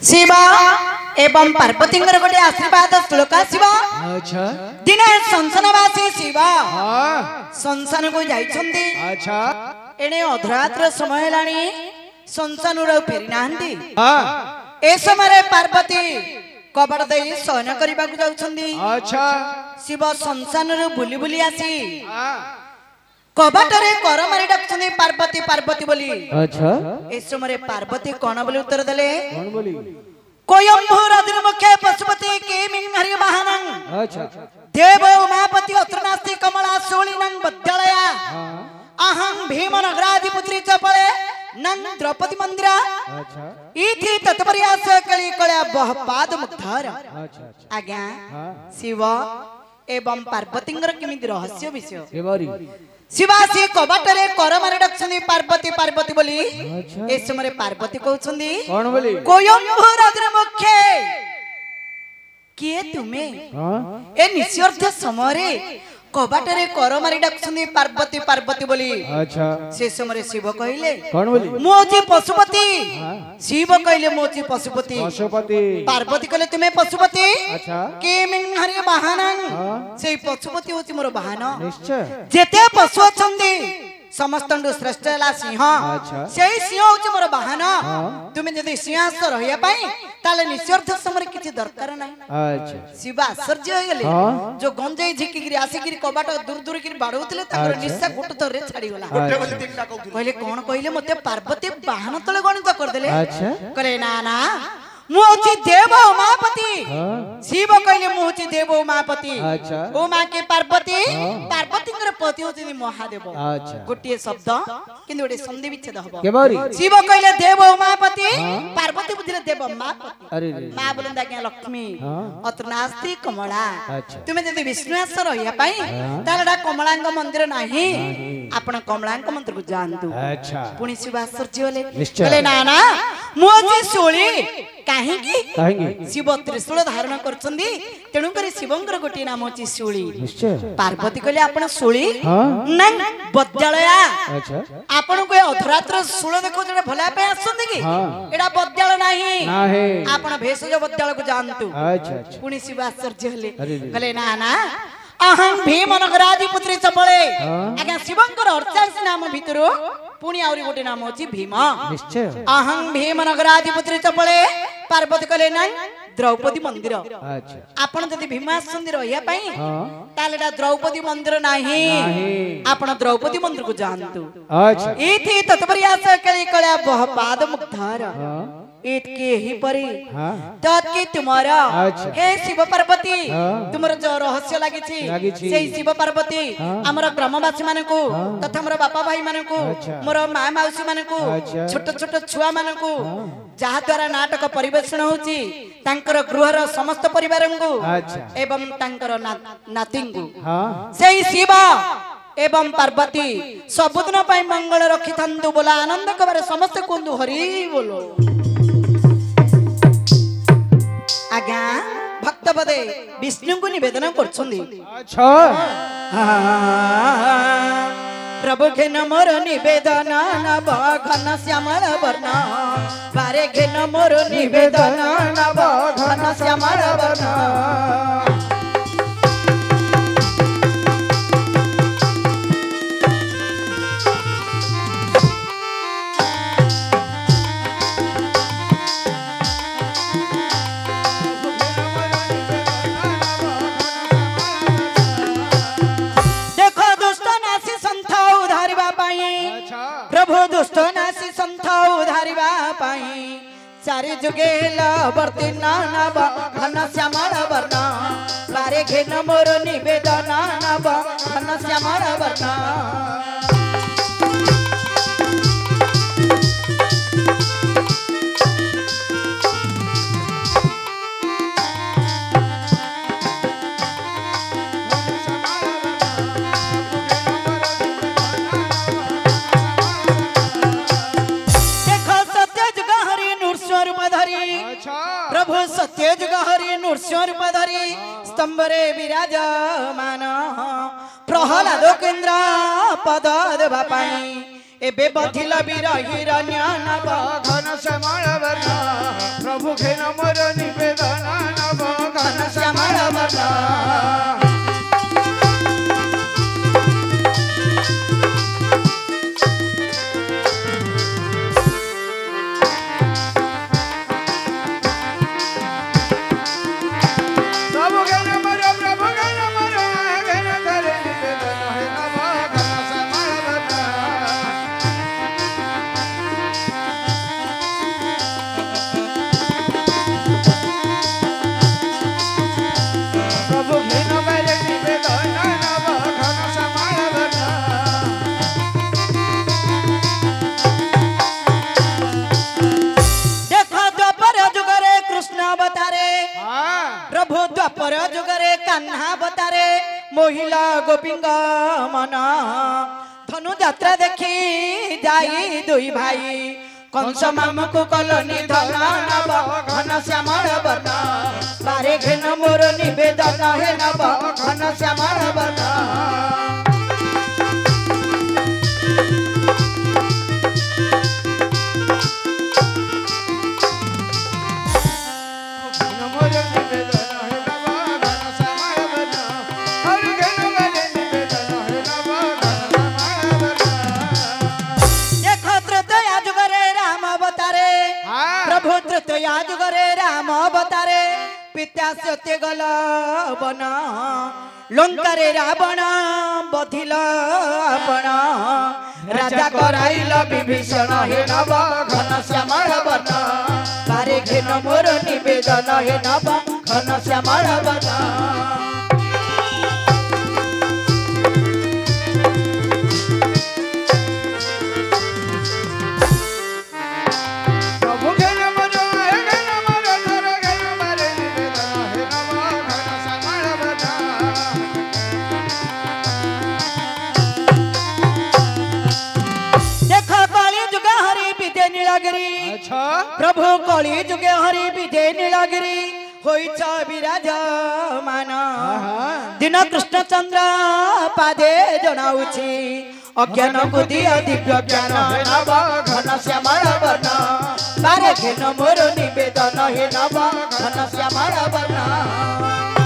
शिव एवं पार्वती गोटे आशीर्वाद श्लोक आसव। अच्छा दिने संसानवासी शिव संसान को जाइछन्ती। अच्छा एणे अधरात्र समय लानी संसान फेरी नाहंती। ए समय पार्वती कबड़ दे शयन करने को जाउछन्ती। अच्छा शिव संसान बुली बुली आसी कबाटरे कर मारी डाकुछन्ती पार्वती पार्वती बोली। अच्छा ए समय पार्वती कौन बोली उत्तर देले? कौन बोली? कोयम्भूर मुख्य पशुपति किमिं हरि महानं। अच्छा देव उमापति अत्र नास्ति कमला सोलिनं बद्दलया। अहं भीम नगराधिपुत्री चपले नन द्रौपदी मंदिरा। अच्छा इति तत्पर्यास कली कळया बहपाद मुग्धार। अच्छा आज्ञा शिव एवं पार्वतींगर किमिति रहस्य विषय एबारी शिवासी कबाटरे कर मारी डाकुछन्ती पार्वती पार्वती बोली। अच्छा ए समय पार्वती कहउछन्ती कौन बोली? कोयम्भूर मुख्य किए तुमे ए निस्यर्थ समय कबाटरे कर मारी डाकुछन्ती पार्वती पार्वती बोली। अच्छा से समय शिव कहले कौन बोली? मोची पशुपति। शिव कहले मोची पशुपति। पशुपति पार्वती कहले तुमे पशुपति। अच्छा किमिं हरि वाहनं। से पशुपति होची मोर वाहन। निश्चय जेते पशु अछन्ती समस्तंडु श्रेष्ठ है सिंह। अच्छा से सिंह होची मोर वाहन। तुमे जदि सिंहासन रहिया पई ताले निस्यर्थ समय किछि दरकार नाही। अच्छा शिव आश्चर्य हो गेले। जो गंजई झिकिगिरी आसिगिरी कबाट दूर दूर किरी बाडौतले ताकर निस्सा गुट थरे छाडी गला। कहले कोन कहले मते पार्वती वाहन तले गणित कर देले। अच्छा करे ना ना मुची देव उमापति। शिव कहले मुची देव उमापति। अच्छा उमा के पार्वती पार्वती पति होती महादेव। अच्छा गोटे शब्द किंतु गोटे संधि विच्छेद हबो। केबारी शिव कहले देव उमापति पार्वती बुझिले देव उमापति। अरे मां बोलंदा आज्ञा लक्ष्मी अत्र नास्ति कमला। अच्छा तुमे जदि विष्णुआस रहिया पई तालडा कमलांग मंदिर नाही आपण कमलांग मंदिर को जानतु। अच्छा पुणी शिव आश्चर्य होले। निश्चय। कहले ना ना मुची सोली काहेकी कहेंगे शिव त्रिशूल धारण करछन्ती तेणु करी शिवंकर गोटी नाम अछि सोली। निश्चय। पार्वती कहले आपण सोली हाँ नन बद्यालया। अच्छा आपण को अधरात्र सूळ देखो जडे भला पे आछन्ती कि एडा बद्याल नाही नाही आपण भेषज बद्याल को जानतु। अच्छा अच्छा पुणी शिव आश्चर्य होले। अरे कहले ना ना अहं भीम नगराधिपुत्री चपले। आज्ञा शिवंकर 48 नाम भितरो पुणी आउरी गोटे नाम अछि भीम। निश्चय। अहं भीम नगराधिपुत्री चपले पार्वती कहले ना द्रौपदी मंदिर। अच्छा आपण जदि भीमासन रहिया पई तालेडा द्रौपदी मंदिर नाही आपण द्रौपदी मंदिर को जानतु। अच्छा इति तत्पर्यास कली कळया बहपाद मुग्धार। इतके ही परी तत्के तुम्हारा हे शिव पार्वती तुमर जो रहस्य लागिछि से शिव पार्वती हमर ग्रामवासी मानकु तथा हमर बापा भाई मानकु मोर मां माउसी मानकु छोट छोट छुआ मानकु जहा द्वारा नाटक परिवेषण होछि तांकर गृहर समस्त परिवारंगु एवं तांकर नातिंगु से शिव एवं पार्वती सबुदिन पई मंगल रखि थांतु बोला आनंद कबारे समस्त कुंदु हरि बोलो। आज्ञा भक्त पदे विष्णु को निवेदन करछन्ती। अच्छा प्रभु घेन मोर निवेदन नव घन श्यामल वर्ण। बारे घेन मोर निवेदन नव घन श्यामल वर्ण। प्रभु दुष्ट नासी संथ उधारिबा पाई चारि जुगेल वर्ती नव घन श्यामल वर्ण। बारे घेन मोर निवेदन नव घन श्यामल वर्ण। प्रभु सत्य जुग हरि नृसिंह रूप धरी स्तंभरे विराजमान प्रहलाद केन्द्र पद देवा पाई एबे बधिला बीर हिरण्य नव घन श्यामल वर्ण। प्रभु घेन मोर निवेदन नव घन श्यामल वर्ण पर जुगरे कान्हा बतारे महिला गोपिंग मन धनु यात्रा देखी जाई दुई भाई कंस मामू को कलनी धन नब घन श्यामल वर्ण बारे घेन मोर निवेदन हे नब घन श्यामल वर्ण जुगरे राम अवतारे पिता सत्य गल बन लंकारे रावण बधिल आपण राजा कराइल विभीषण हे नव घन श्यामल वर्ण बारे घेन मोर निवेदन हे नव घन श्यामल वर्ण प्रभु कली जुगे हरि विदे नीलगिरी होइछ विराजमान दिन कृष्ण चंद्र पादे जनाउछि अज्ञान बुद्धि दिव्य ज्ञान नव घन श्यामल वर्ण बारे घेन मोर निवेदन हे नव घन श्यामल वर्ण